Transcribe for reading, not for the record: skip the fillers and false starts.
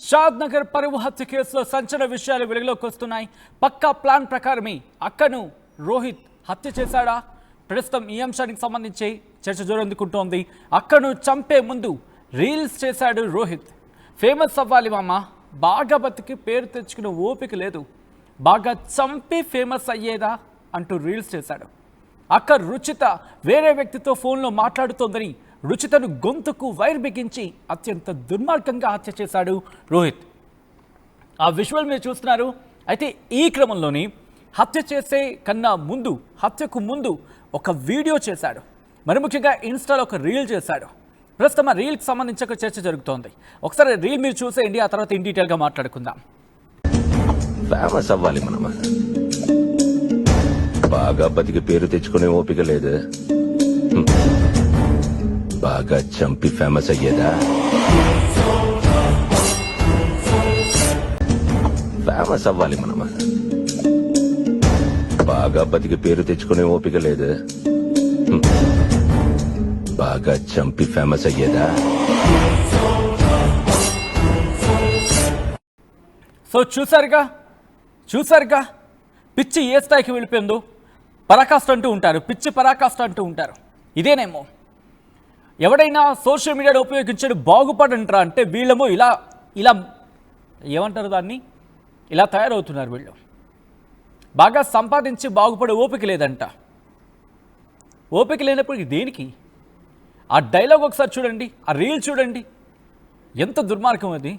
షాద్ నగర్ పరువు హత్య కేసులో సంచలన విషయాలు వెలుగులోకి వస్తున్నాయి. పక్కా ప్లాన్ ప్రకారమే అక్కను రోహిత్ హత్య చేశాడా? ప్రస్తుతం ఈ అంశానికి సంబంధించి చర్చ జోరందుకుంటోంది. అక్కను చంపే ముందు రీల్స్ చేశాడు రోహిత్. ఫేమస్ అవ్వాలి మామ, బాగా బతికి పేరు తెచ్చుకునే ఓపిక లేదు, బాగా చంపి ఫేమస్ అయ్యేదా అంటూ రీల్స్ చేశాడు. అక్క రుచిత వేరే వ్యక్తితో ఫోన్లో మాట్లాడుతోందని రుచితను గొంతుకు వైర్ బిగించి అత్యంత దుర్మార్గంగా హత్య చేశాడు రోహిత్. ఆ విజువల్ మీరు చూస్తున్నారు. అయితే ఈ క్రమంలోని హత్య చేసే కన్నా ముందు, హత్యకు ముందు ఒక వీడియో చేశాడు. మరి ముఖ్యంగా ఇన్స్టాలో ఒక రీల్ చేశాడు. ప్రస్తుతం ఆ రీల్కి సంబంధించి ఒక చర్చ జరుగుతోంది. ఒకసారి రీల్ మీరు చూసేయండి, ఆ తర్వాత ఇన్ డీటెయిల్గా మాట్లాడుకుందాం. ఫేమస్ అవ్వాలి మనమా, బాగా బతికి పేరు తెచ్చుకునే ఓపిక లేదు, బాగా చంపి ఫేమస్ అయ్యేదా? ఫేమస్ అవ్వాలి మనమా, బాగా బతికి పేరు తెచ్చుకునే ఓపిక లేదు, బాగా చంపి ఫేమస్ అయ్యేదా? సో చూసారుగా పిచ్చి ఏ స్థాయికి వెళ్ళిపోయిందో. పరాకాష్ట అంటూ ఉంటారు, పిచ్చి పరాకాష్ట అంటూ ఉంటారు. ఇదేనేమో ఎవడైనా సోషల్ మీడియాను ఉపయోగించడం బాగుపడంటారా అంటే వీళ్ళేమో ఇలా ఏమంటారు దాన్ని, ఇలా తయారవుతున్నారు. వీళ్ళు బాగా సంపాదించి బాగుపడే ఓపిక లేదంట. ఓపిక లేనప్పుడు దేనికి? ఆ డైలాగ్ ఒకసారి చూడండి, ఆ రీల్ చూడండి, ఎంత దుర్మార్గం అది.